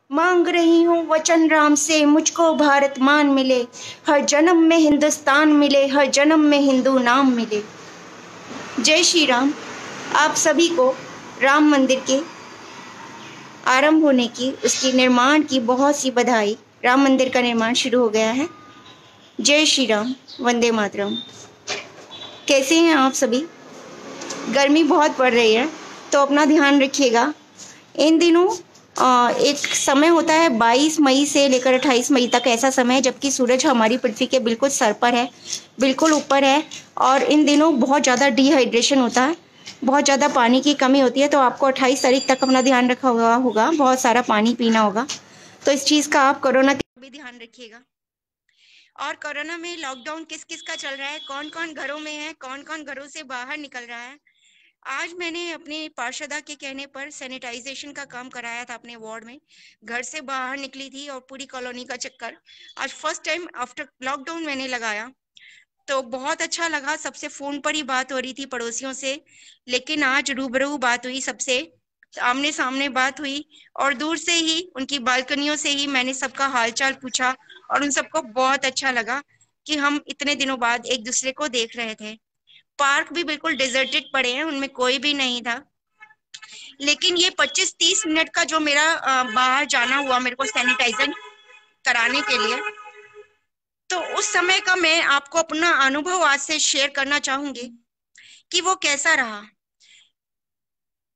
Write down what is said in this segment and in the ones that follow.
मांग रही हूँ वचन राम से, मुझको भारत मान मिले, हर जन्म में हिंदुस्तान मिले, हर जन्म में हिंदू नाम मिले। जय श्री राम। आप सभी को राम मंदिर के आरंभ होने की, उसके निर्माण की बहुत सी बधाई। राम मंदिर का निर्माण शुरू हो गया है। जय श्री राम, वंदे मातरम। कैसे हैं आप सभी? गर्मी बहुत पड़ रही है तो अपना ध्यान रखिएगा। इन दिनों एक समय होता है 22 मई से लेकर 28 मई तक, ऐसा समय है जबकि सूरज हमारी पृथ्वी के बिल्कुल सर पर है, बिल्कुल ऊपर है। और इन दिनों बहुत ज़्यादा डिहाइड्रेशन होता है, बहुत ज़्यादा पानी की कमी होती है। तो आपको 28 तारीख तक अपना ध्यान रखा हुआ होगा, बहुत सारा पानी पीना होगा। तो इस चीज़ का आप कोरोना के भी ध्यान रखिएगा। और कोरोना में लॉकडाउन किस किस का चल रहा है, कौन कौन घरों में है, कौन कौन घरों से बाहर निकल रहा है। आज मैंने अपने पार्षदा के कहने पर सैनिटाइजेशन का काम कराया था अपने वार्ड में। घर से बाहर निकली थी और पूरी कॉलोनी का चक्कर आज फर्स्ट टाइम आफ्टर लॉकडाउन मैंने लगाया। तो बहुत अच्छा लगा। सबसे फोन पर ही बात हो रही थी पड़ोसियों से, लेकिन आज रूबरू बात हुई सबसे, आमने सामने बात हुई। और दूर से ही उनकी बालकनियों से ही मैंने सबका हालचाल पूछा और उन सबको बहुत अच्छा लगा कि हम इतने दिनों बाद एक दूसरे को देख रहे थे। पार्क भी बिल्कुल डिजर्टेड पड़े हैं, उनमें कोई भी नहीं था। लेकिन ये 25-30 मिनट का जो मेरा बाहर जाना हुआ मेरे को सैनिटाइजर कराने के लिए, तो उस समय का मैं आपको अपना अनुभव आज से शेयर करना चाहूंगी कि वो कैसा रहा।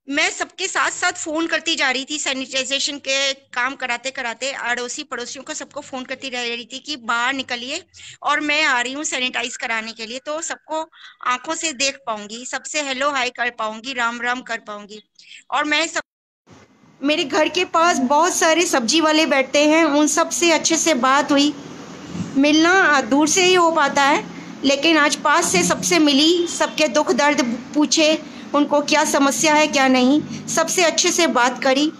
मैं सबके साथ साथ फोन करती जा रही थी, सैनिटाइजेशन के काम कराते कराते अड़ोसी पड़ोसियों को सबको फोन करती रह रही थी कि बाहर निकलिए और मैं आ रही हूँ सैनिटाइज कराने के लिए। तो सबको आंखों से देख पाऊंगी, सबसे हेलो हाय कर पाऊंगी, राम राम कर पाऊंगी। और मैं सब, मेरे घर के पास बहुत सारे सब्जी वाले बैठते हैं, उन सब से अच्छे से बात हुई। मिलना दूर से ही हो पाता है, लेकिन आज पास से सबसे मिली, सबके दुख दर्द पूछे, उनको क्या समस्या है क्या नहीं, सबसे अच्छे से बात करी।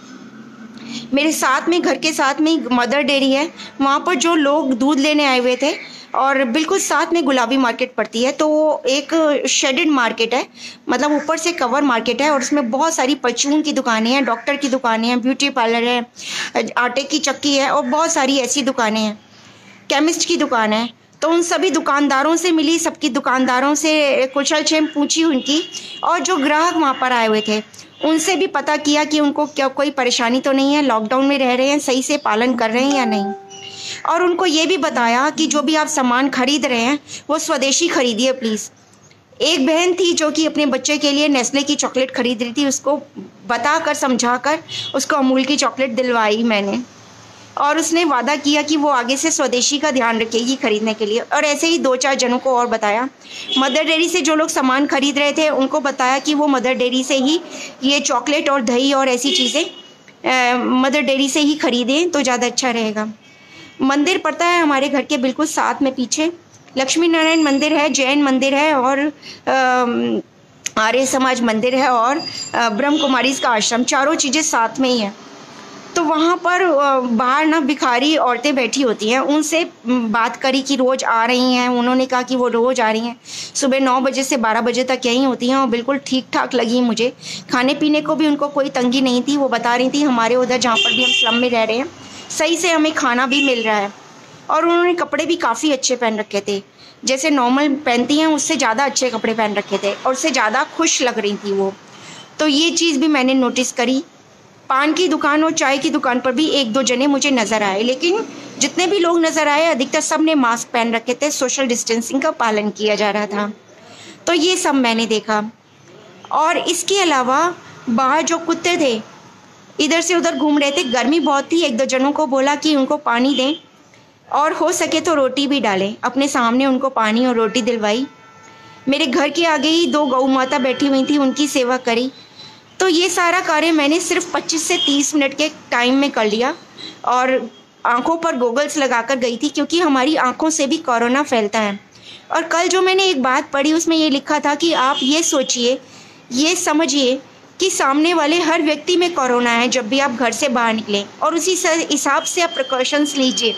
मेरे साथ में, घर के साथ में मदर डेयरी है, वहाँ पर जो लोग दूध लेने आए हुए थे, और बिल्कुल साथ में गुलाबी मार्केट पड़ती है। तो एक शेडेड मार्केट है, मतलब ऊपर से कवर मार्केट है, और उसमें बहुत सारी परचून की दुकानें हैं, डॉक्टर की दुकानें हैं, ब्यूटी पार्लर है, आटे की चक्की है, और बहुत सारी ऐसी दुकानें हैं, केमिस्ट की दुकान है। तो उन सभी दुकानदारों से मिली, सबकी दुकानदारों से कुशल क्षेम पूछी उनकी, और जो ग्राहक वहाँ पर आए हुए थे उनसे भी पता किया कि उनको क्या कोई परेशानी तो नहीं है, लॉकडाउन में रह रहे हैं, सही से पालन कर रहे हैं या नहीं। और उनको ये भी बताया कि जो भी आप सामान खरीद रहे हैं वो स्वदेशी खरीदिए प्लीज़। एक बहन थी जो कि अपने बच्चे के लिए नेस्ले की चॉकलेट खरीद रही थी, उसको बताकर समझाकर उसको अमूल की चॉकलेट दिलवाई मैंने, और उसने वादा किया कि वो आगे से स्वदेशी का ध्यान रखेगी खरीदने के लिए। और ऐसे ही 2-4 जनों को और बताया। मदर डेयरी से जो लोग सामान खरीद रहे थे उनको बताया कि वो मदर डेयरी से ही ये चॉकलेट और दही और ऐसी चीज़ें मदर डेयरी से ही खरीदें तो ज़्यादा अच्छा रहेगा। मंदिर पड़ता है हमारे घर के बिल्कुल साथ में, पीछे लक्ष्मी नारायण मंदिर है, जैन मंदिर है, और आर्य समाज मंदिर है, और ब्रह्म कुमारीज का आश्रम, चारों चीज़ें साथ में ही हैं। तो वहाँ पर बाहर ना भिखारी औरतें बैठी होती हैं, उनसे बात करी कि रोज़ आ रही हैं। उन्होंने कहा कि वो रोज़ आ रही हैं, सुबह 9 बजे से 12 बजे तक यहीं होती हैं, और बिल्कुल ठीक ठाक लगी मुझे। खाने पीने को भी उनको कोई तंगी नहीं थी। वो बता रही थी हमारे उधर जहाँ पर भी हम स्लम में रह रहे हैं सही से हमें खाना भी मिल रहा है। और उन्होंने कपड़े भी काफ़ी अच्छे पहन रखे थे, जैसे नॉर्मल पहनती हैं उससे ज़्यादा अच्छे कपड़े पहन रखे थे, और उससे ज़्यादा खुश लग रही थी वो। तो ये चीज़ भी मैंने नोटिस करी। पान की दुकान और चाय की दुकान पर भी 1-2 जने मुझे नज़र आए, लेकिन जितने भी लोग नज़र आए अधिकतर सब ने मास्क पहन रखे थे, सोशल डिस्टेंसिंग का पालन किया जा रहा था। तो ये सब मैंने देखा। और इसके अलावा बाहर जो कुत्ते थे इधर से उधर घूम रहे थे, गर्मी बहुत थी, 1-2 जनों को बोला कि उनको पानी दें और हो सके तो रोटी भी डालें। अपने सामने उनको पानी और रोटी दिलवाई। मेरे घर के आगे ही 2 गौ माता बैठी हुई थी, उनकी सेवा करी। तो ये सारा कार्य मैंने सिर्फ 25 से 30 मिनट के टाइम में कर लिया, और आंखों पर गोगल्स लगाकर गई थी, क्योंकि हमारी आंखों से भी कोरोना फैलता है। और कल जो मैंने एक बात पढ़ी उसमें ये लिखा था कि आप ये सोचिए, ये समझिए कि सामने वाले हर व्यक्ति में कोरोना है जब भी आप घर से बाहर निकलें, और उसी हिसाब से आप प्रिकॉशंस लीजिए।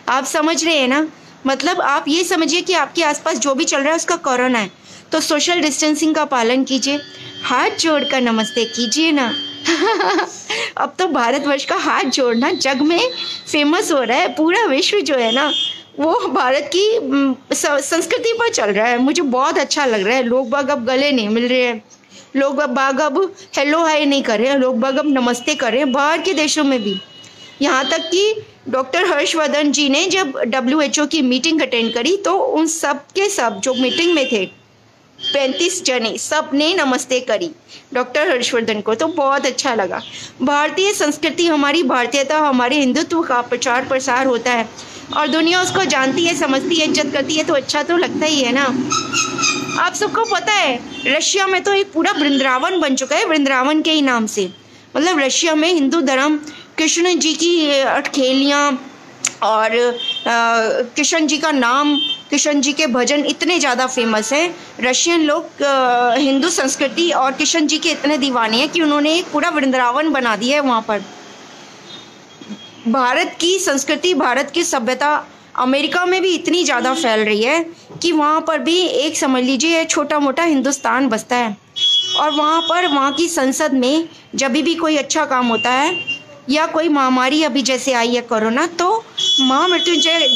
आप समझ रहे हैं ना? मतलब आप ये समझिए कि आपके आसपास जो भी चल रहा है उसका कोरोना है, तो सोशल डिस्टेंसिंग का पालन कीजिए, हाथ जोड़कर नमस्ते कीजिए ना, अब तो भारतवर्ष का हाथ जोड़ना जग में फेमस हो रहा है। पूरा विश्व जो है ना वो भारत की संस्कृति पर चल रहा है। मुझे बहुत अच्छा लग रहा है। लोग बाग अब गले नहीं मिल रहे हैं, लोग बाग अब हेलो हाय नहीं कर रहे हैं, लोग बाग अब नमस्ते कर रहे हैं। बाहर के देशों में भी, यहाँ तक कि डॉक्टर हर्षवर्धन जी ने जब WHO की मीटिंग अटेंड करी तो उन सब के सब जो मीटिंग में थे 35 जने, सब ने नमस्ते करी डॉक्टर हर्षवर्धन को। तो बहुत अच्छा लगा। भारतीय संस्कृति, हमारी भारतीयता, हमारे हिंदुत्व का प्रचार प्रसार होता है और दुनिया उसको जानती है, समझती है, इज्जत करती है, तो अच्छा तो लगता ही है ना। आप सबको पता है रशिया में तो एक पूरा वृंदावन बन चुका है, वृंदावन के ही नाम से। मतलब रशिया में हिंदू धर्म, कृष्ण जी की अटखेलियाँ और कृष्ण जी का नाम, कृष्ण जी के भजन इतने ज़्यादा फेमस हैं। रशियन लोग हिंदू संस्कृति और कृष्ण जी के इतने दीवाने हैं कि उन्होंने एक पूरा वृंदावन बना दिया है वहाँ पर। भारत की संस्कृति, भारत की सभ्यता अमेरिका में भी इतनी ज़्यादा फैल रही है कि वहाँ पर भी एक समझ लीजिए छोटा मोटा हिंदुस्तान बसता है। और वहाँ पर, वहाँ की संसद में जब भी कोई अच्छा काम होता है या कोई महामारी अभी जैसे आई है कोरोना, तो महामृत्युंजय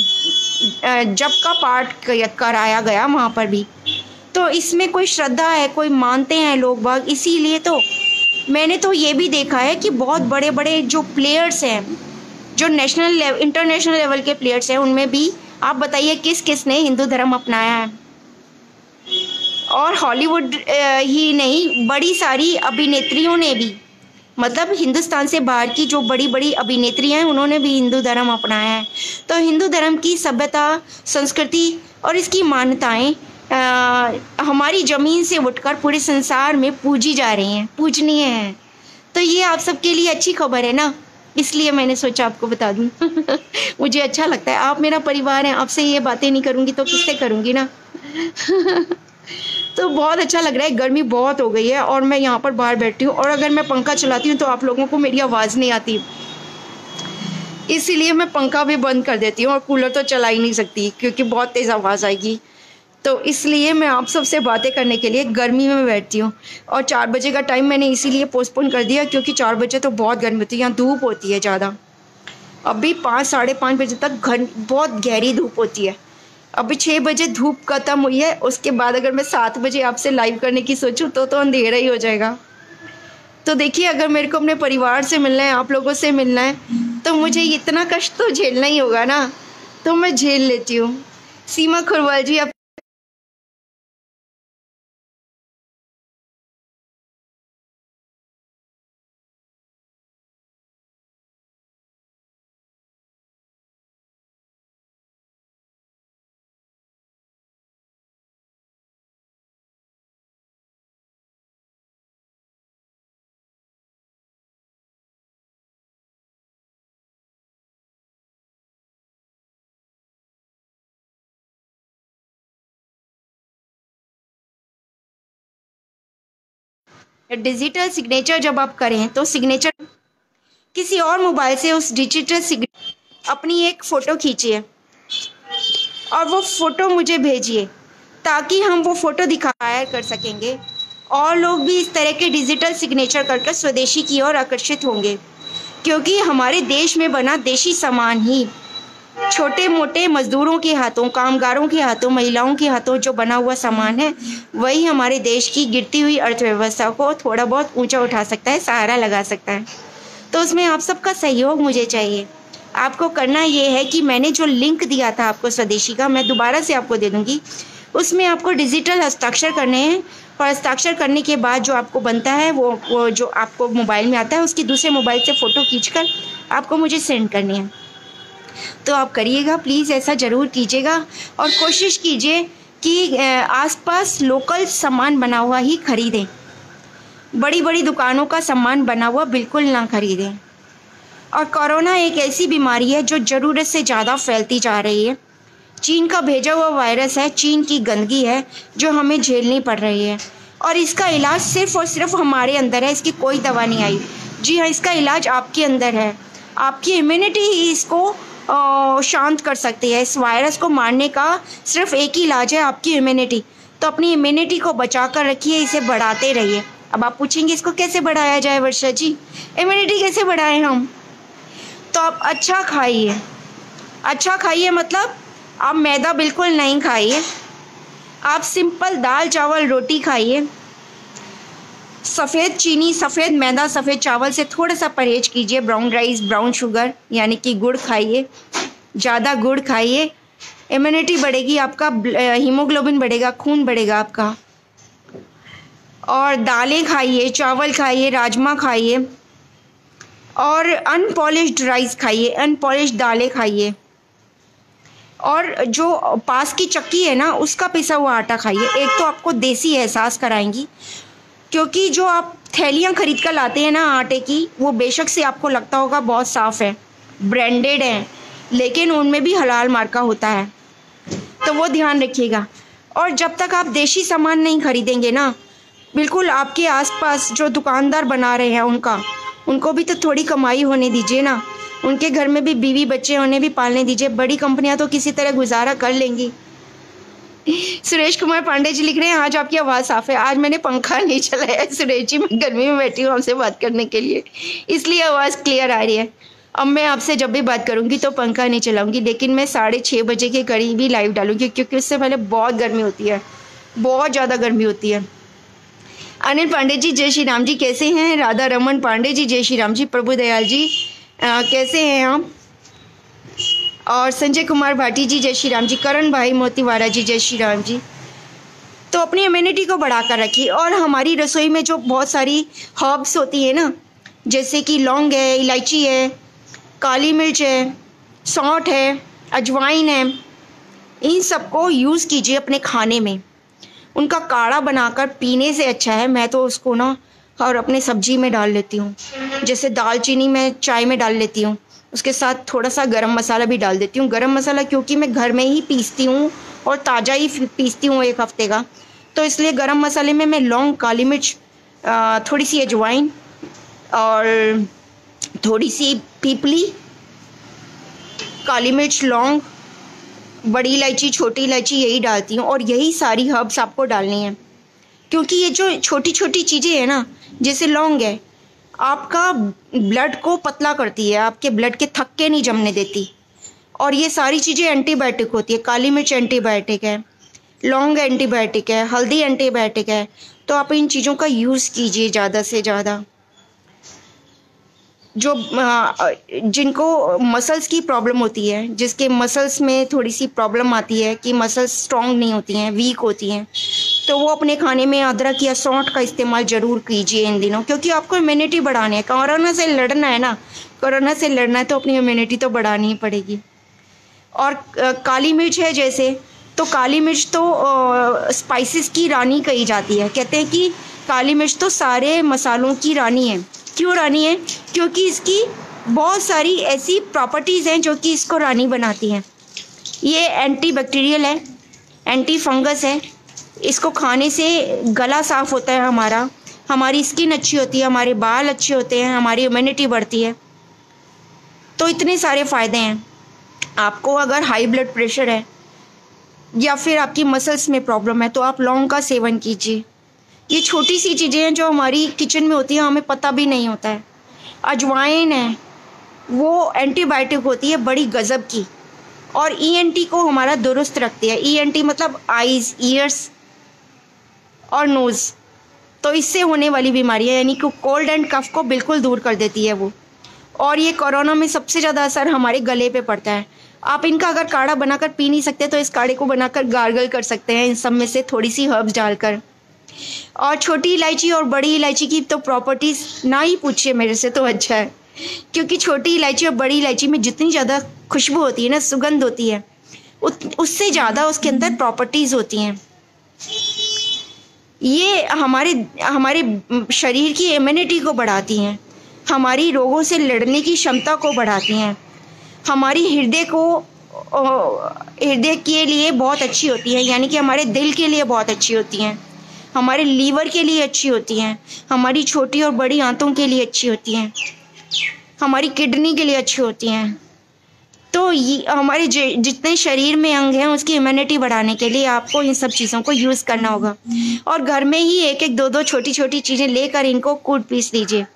जप का पाठ कराया गया वहाँ पर भी। तो इसमें कोई श्रद्धा है, कोई मानते हैं लोग बाग। इसीलिए तो मैंने तो ये भी देखा है कि बहुत बड़े बड़े जो प्लेयर्स हैं, जो नेशनल इंटरनेशनल लेवल के प्लेयर्स हैं, उनमें भी आप बताइए किस किस ने हिंदू धर्म अपनाया है। और हॉलीवुड ही नहीं, बड़ी सारी अभिनेत्रियों ने भी, मतलब हिंदुस्तान से बाहर की जो बड़ी बड़ी अभिनेत्री हैं उन्होंने भी हिंदू धर्म अपनाया है। तो हिंदू धर्म की सभ्यता, संस्कृति और इसकी मान्यताएं हमारी ज़मीन से उठकर पूरे संसार में पूजी जा रही हैं, पूजनीय हैं। तो ये आप सबके लिए अच्छी खबर है ना, इसलिए मैंने सोचा आपको बता दूं। मुझे अच्छा लगता है, आप मेरा परिवार हैं, आपसे ये बातें नहीं करूँगी तो किससे करूँगी ना। तो बहुत अच्छा लग रहा है। गर्मी बहुत हो गई है और मैं यहाँ पर बाहर बैठी हूँ और अगर मैं पंखा चलाती हूँ तो आप लोगों को मेरी आवाज़ नहीं आती, इसीलिए मैं पंखा भी बंद कर देती हूँ और कूलर तो चला ही नहीं सकती क्योंकि बहुत तेज़ आवाज़ आएगी। तो इसलिए मैं आप सबसे बातें करने के लिए गर्मी में बैठती हूँ। और 4 बजे का टाइम मैंने इसीलिए पोस्टपोन कर दिया क्योंकि 4 बजे तो बहुत गर्मी होती है, यहाँ धूप होती है ज़्यादा। अभी 5 साढ़े 5 बजे तक बहुत गहरी धूप होती है। अभी 6 बजे धूप खत्म हुई है, उसके बाद अगर मैं 7 बजे आपसे लाइव करने की सोचूं तो अंधेरा ही हो जाएगा। तो देखिए, अगर मेरे को अपने परिवार से मिलना है, आप लोगों से मिलना है, तो मुझे इतना कष्ट तो झेलना ही होगा ना, तो मैं झेल लेती हूँ। सीमा खुरवाल जी, आप डिजिटल सिग्नेचर जब आप करें तो सिग्नेचर किसी और मोबाइल से उस डिजिटल सिग्नेचर अपनी एक फ़ोटो खींचिए और वो फ़ोटो मुझे भेजिए ताकि हम वो फ़ोटो दिखाया कर सकेंगे और लोग भी इस तरह के डिजिटल सिग्नेचर कर स्वदेशी की ओर आकर्षित होंगे। क्योंकि हमारे देश में बना देशी सामान ही छोटे मोटे मजदूरों के हाथों, कामगारों के हाथों, महिलाओं के हाथों जो बना हुआ सामान है, वही हमारे देश की गिरती हुई अर्थव्यवस्था को थोड़ा बहुत ऊंचा उठा सकता है, सहारा लगा सकता है। तो उसमें आप सबका सहयोग मुझे चाहिए। आपको करना ये है कि मैंने जो लिंक दिया था आपको स्वदेशी का, मैं दोबारा से आपको दे दूँगी। उसमें आपको डिजिटल हस्ताक्षर करने हैं और हस्ताक्षर करने के बाद जो आपको बनता है वो जो आपको मोबाइल में आता है, उसकी दूसरे मोबाइल से फ़ोटो खींचकर आपको मुझे सेंड करनी है। तो आप करिएगा, प्लीज़ ऐसा ज़रूर कीजिएगा और कोशिश कीजिए कि आसपास लोकल सामान बना हुआ ही खरीदें। बड़ी बड़ी दुकानों का सामान बना हुआ बिल्कुल ना खरीदें। और कोरोना एक ऐसी बीमारी है जो ज़रूरत से ज़्यादा फैलती जा रही है। चीन का भेजा हुआ वायरस है, चीन की गंदगी है जो हमें झेलनी पड़ रही है। और इसका इलाज सिर्फ़ और सिर्फ हमारे अंदर है, इसकी कोई दवा नहीं आई। जी हाँ, इसका इलाज आपके अंदर है। आपकी इम्यूनिटी ही इसको शांत कर सकती है। इस वायरस को मारने का सिर्फ एक ही इलाज है, आपकी इम्यूनिटी। तो अपनी इम्यूनिटी को बचा कर रखिए, इसे बढ़ाते रहिए। अब आप पूछेंगे इसको कैसे बढ़ाया जाए वर्षा जी, इम्यूनिटी कैसे बढ़ाएं हम? तो आप अच्छा खाइए, अच्छा खाइए मतलब आप मैदा बिल्कुल नहीं खाइए, आप सिंपल दाल चावल रोटी खाइए। सफ़ेद चीनी, सफ़ेद मैदा, सफ़ेद चावल से थोड़ा सा परहेज कीजिए। ब्राउन राइस, ब्राउन शुगर यानी कि गुड़ खाइए, ज़्यादा गुड़ खाइए, इम्यूनिटी बढ़ेगी, आपका हीमोग्लोबिन बढ़ेगा, खून बढ़ेगा आपका। और दालें खाइए, चावल खाइए, राजमा खाइए, और अनपॉलिश्ड राइस खाइए, अनपॉलिश्ड दालें खाइए, और जो पास की चक्की है ना उसका पिसा हुआ आटा खाइए। एक तो आपको देसी एहसास कराएंगी, क्योंकि जो आप थैलियाँ खरीद कर लाते हैं ना आटे की, वो बेशक से आपको लगता होगा बहुत साफ़ है, ब्रांडेड है, लेकिन उनमें भी हलाल मार्का होता है, तो वो ध्यान रखिएगा। और जब तक आप देसी सामान नहीं खरीदेंगे ना, बिल्कुल आपके आसपास जो दुकानदार बना रहे हैं उनको भी तो थोड़ी कमाई होने दीजिए ना, उनके घर में भी बीवी बच्चे उन्हें भी पालने दीजिए। बड़ी कंपनियां तो किसी तरह गुजारा कर लेंगी। सुरेश कुमार पांडे जी लिख रहे हैं आज आपकी आवाज़ साफ़ है। आज मैंने पंखा नहीं चलाया सुरेश जी, मैं गर्मी में बैठी हूँ आपसे बात करने के लिए, इसलिए आवाज़ क्लियर आ रही है। अब मैं आपसे जब भी बात करूँगी तो पंखा नहीं चलाऊँगी, लेकिन मैं 6:30 बजे के करीब ही लाइव डालूँगी, क्योंकि उससे पहले बहुत गर्मी होती है, बहुत ज़्यादा गर्मी होती है। अनिल पांडे जी जय श्री राम जी, कैसे हैं? राधा रमन पांडे जी जय श्री राम जी। प्रभु दयाल जी कैसे हैं आप? और संजय कुमार भाटी जी जय श्री राम जी। करण भाई मोतीवाड़ा जी जय श्री राम जी। तो अपनी इम्यूनिटी को बढ़ा कर रखिए। और हमारी रसोई में जो बहुत सारी हर्ब्स होती है ना, जैसे कि लौंग है, इलायची है, काली मिर्च है, सौंठ है, अजवाइन है, इन सबको यूज़ कीजिए अपने खाने में। उनका काढ़ा बनाकर पीने से अच्छा है, मैं तो उसको ना और अपने सब्जी में डाल लेती हूँ, जैसे दालचीनी मैं चाय में डाल लेती हूँ, उसके साथ थोड़ा सा गरम मसाला भी डाल देती हूँ। गरम मसाला क्योंकि मैं घर में ही पीसती हूँ और ताज़ा ही पीसती हूँ 1 हफ्ते का, तो इसलिए गरम मसाले में मैं लौंग, काली मिर्च, थोड़ी सी अजवाइन और थोड़ी सी पीपली, काली मिर्च, लौंग, बड़ी इलायची, छोटी इलायची, यही डालती हूँ। और यही सारी हर्ब्स आपको डालनी है, क्योंकि ये जो छोटी छोटी चीज़ें हैं ना, जैसे लौंग है, आपका ब्लड को पतला करती है, आपके ब्लड के थक्के नहीं जमने देती। और ये सारी चीज़ें एंटीबायोटिक होती है। काली मिर्च एंटीबायोटिक है, लौंग एंटीबायोटिक है, हल्दी एंटीबायोटिक है। तो आप इन चीज़ों का यूज़ कीजिए ज़्यादा से ज़्यादा। जो जिनको मसल्स की प्रॉब्लम होती है, जिसके मसल्स में थोड़ी सी प्रॉब्लम आती है कि मसल्स स्ट्रॉन्ग नहीं होती हैं, वीक होती हैं, तो वो अपने खाने में अदरक या सौंठ का इस्तेमाल ज़रूर कीजिए इन दिनों, क्योंकि आपको इम्यूनिटी बढ़ानी है। कोरोना से लड़ना है ना, कोरोना से लड़ना है तो अपनी इम्यूनिटी तो बढ़ानी ही पड़ेगी। और काली मिर्च है जैसे, तो काली मिर्च तो स्पाइसेस की रानी कही जाती है। कहते हैं कि काली मिर्च तो सारे मसालों की रानी है। क्यों रानी है? क्योंकि इसकी बहुत सारी ऐसी प्रॉपर्टीज़ हैं जो कि इसको रानी बनाती हैं। ये एंटी बैक्टीरियल है, एंटी फंगस है, इसको खाने से गला साफ़ होता है हमारा, हमारी स्किन अच्छी होती है, हमारे बाल अच्छे होते हैं, हमारी इम्यूनिटी बढ़ती है। तो इतने सारे फ़ायदे हैं। आपको अगर हाई ब्लड प्रेशर है या फिर आपकी मसल्स में प्रॉब्लम है तो आप लौंग का सेवन कीजिए। ये छोटी सी चीज़ें हैं जो हमारी किचन में होती हैं, हमें पता भी नहीं होता है। अजवाइन है, वो एंटीबायोटिक होती है बड़ी गज़ब की, और ईएनटी को हमारा दुरुस्त रखती है। ईएनटी मतलब आइज़, ईयर्स और नोज़, तो इससे होने वाली बीमारियाँ यानी कि कोल्ड एंड कफ को बिल्कुल दूर कर देती है वो। और ये कोरोना में सबसे ज़्यादा असर हमारे गले पे पड़ता है। आप इनका अगर काढ़ा बनाकर पी नहीं सकते तो इस काढ़े को बनाकर गार्गल कर सकते हैं इन सब में से थोड़ी सी हर्ब्स डालकर। और छोटी इलायची और बड़ी इलायची की तो प्रॉपर्टीज़ ना ही पूछिए मेरे से, तो अच्छा है, क्योंकि छोटी इलायची और बड़ी इलायची में जितनी ज़्यादा खुशबू होती है ना, सुगंध होती है, उससे ज़्यादा उसके अंदर प्रॉपर्टीज़ होती हैं। ये हमारे शरीर की इम्यूनिटी को बढ़ाती हैं, हमारी रोगों से लड़ने की क्षमता को बढ़ाती हैं, हमारी हृदय के लिए बहुत अच्छी होती हैं, यानी कि हमारे दिल के लिए बहुत अच्छी होती हैं, हमारे लीवर के लिए अच्छी होती हैं, हमारी छोटी और बड़ी आंतों के लिए अच्छी होती हैं, हमारी किडनी के लिए अच्छी होती हैं। तो ये हमारे जितने शरीर में अंग हैं उसकी इम्यूनिटी बढ़ाने के लिए आपको इन सब चीज़ों को यूज़ करना होगा। और घर में ही एक एक दो दो छोटी छोटी चीज़ें लेकर इनको कूट पीस लीजिए।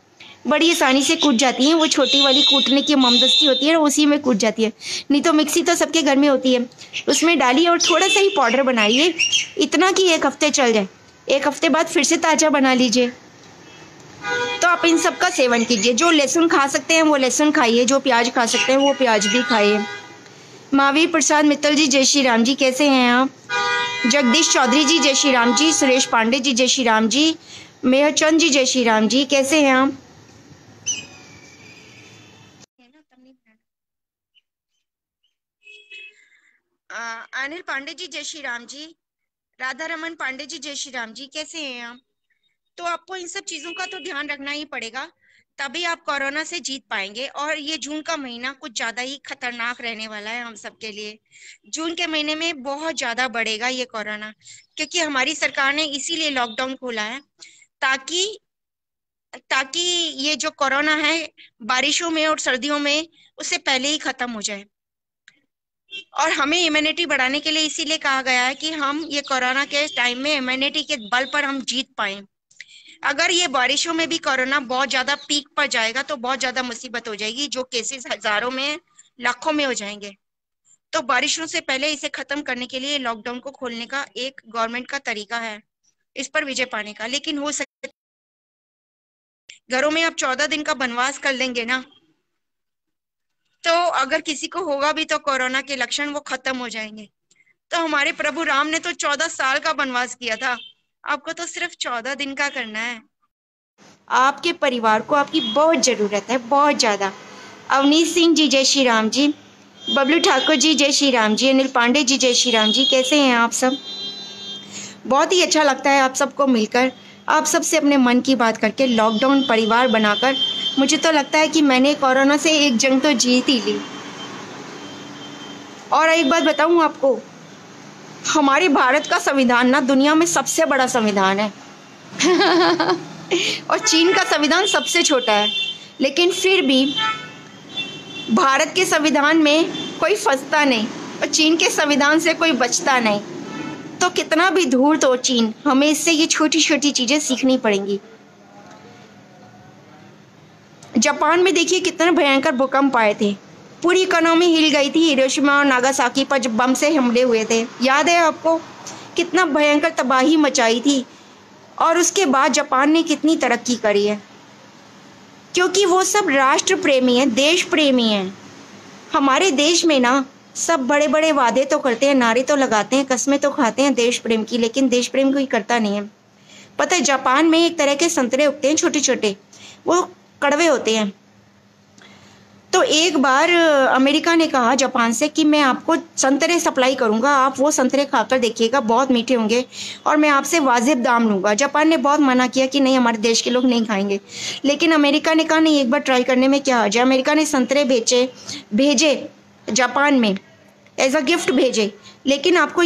बड़ी आसानी से कूट जाती हैं, वो छोटी वाली कूटने की ममदस्ती होती है, उसी में कूट जाती है। नहीं तो मिक्सी तो सबके घर में होती है, उसमें डालिए और थोड़ा सा ही पाउडर बनाइए, इतना कि 1 हफ्ते चल जाए। 1 हफ्ते बाद फिर से ताज़ा बना लीजिए। तो आप इन सब का सेवन कीजिए। जो लहसुन खा सकते हैं वो लहसुन खाइए, जो प्याज खा सकते हैं वो प्याज भी खाइए। महावीर प्रसाद मित्तल जी जय श्री राम जी, कैसे हैं आप? जगदीश चौधरी जी जय श्री राम जी। सुरेश पांडे जी जय श्री राम जी। मेहरचंद जी जय श्री राम जी, कैसे हैं आप? अनिल पांडे जी जय श्री राम जी। राधा रमन पांडे जी जय श्री राम जी, कैसे हैं आप? तो आपको इन सब चीजों का तो ध्यान रखना ही पड़ेगा, तभी आप कोरोना से जीत पाएंगे। और ये जून का महीना कुछ ज्यादा ही खतरनाक रहने वाला है हम सबके लिए। जून के महीने में बहुत ज्यादा बढ़ेगा ये कोरोना, क्योंकि हमारी सरकार ने इसीलिए लॉकडाउन खोला है, ताकि ताकि ये जो कोरोना है बारिशों में और सर्दियों में उससे पहले ही खत्म हो जाए। और हमें इम्यूनिटी बढ़ाने के लिए इसीलिए कहा गया है कि हम ये कोरोना के टाइम में इम्यूनिटी के बल पर हम जीत पाए। अगर ये बारिशों में भी कोरोना बहुत ज्यादा पीक पर जाएगा तो बहुत ज्यादा मुसीबत हो जाएगी, जो केसेस हजारों में लाखों में हो जाएंगे। तो बारिशों से पहले इसे खत्म करने के लिए लॉकडाउन को खोलने का एक गवर्नमेंट का तरीका है इस पर विजय पाने का। लेकिन हो सकता घरों में आप 14 दिन का वनवास कर लेंगे ना, तो अगर किसी को होगा भी तो कोरोना के लक्षण वो खत्म हो जाएंगे। तो हमारे प्रभु राम ने तो 14 साल का वनवास किया था, आपको तो सिर्फ 14 दिन का करना है। आपके परिवार को आपकी बहुत ज़रूरत है, बहुत ज़्यादा। अवनीश सिंह जी जय श्री राम जी। बबलू ठाकुर जी जय श्री राम जी। अनिल पांडे जी जय श्री राम जी, कैसे हैं आप सब? बहुत ही अच्छा लगता है आप सबको मिलकर, आप सबसे अपने मन की बात करके, लॉकडाउन परिवार बनाकर। मुझे तो लगता है कि मैंने कोरोना से एक जंग तो जीत ही ली। और एक बात बताऊं आपको, हमारे भारत का संविधान ना दुनिया में सबसे बड़ा संविधान है और चीन का संविधान सबसे छोटा है, लेकिन फिर भी भारत के संविधान में कोई फंसता नहीं और चीन के संविधान से कोई बचता नहीं। तो कितना भी धूर्त हो चीन, हमें इससे ये छोटी छोटी चीज़ें सीखनी पड़ेंगी। जापान में देखिए कितने भयंकर भूकंप आए थे, पूरी इकोनॉमी हिल गई थी हिरोशिमा और नागासाकी पर जब बम से हमले हुए थे। याद है आपको? कितना भयंकर तबाही मचाई थी। और उसके बाद जापान ने कितनी तरक्की करी है, क्योंकि वो सब राष्ट्र प्रेमी हैं, देश प्रेमी हैं। हमारे देश में ना सब बड़े बड़े वादे तो करते हैं, नारे तो लगाते हैं, कस्में तो खाते हैं देश प्रेम की, लेकिन देश प्रेम कोई करता नहीं है। पता है, जापान में एक तरह के संतरे उगते हैं छोटे छोटे, वो कड़वे होते हैं। तो एक बार अमेरिका ने कहा जापान से कि मैं आपको संतरे सप्लाई करूंगा, आप वो संतरे खाकर देखिएगा, बहुत मीठे होंगे और मैं आपसे वाजिब दाम लूंगा। जापान ने बहुत मना किया कि नहीं, हमारे देश के लोग नहीं खाएंगे, लेकिन अमेरिका ने कहा नहीं, एक बार ट्राई करने में क्या हर्ज है। अमेरिका ने संतरे भेजे जापान में, एज अ गिफ्ट भेजे। लेकिन आपको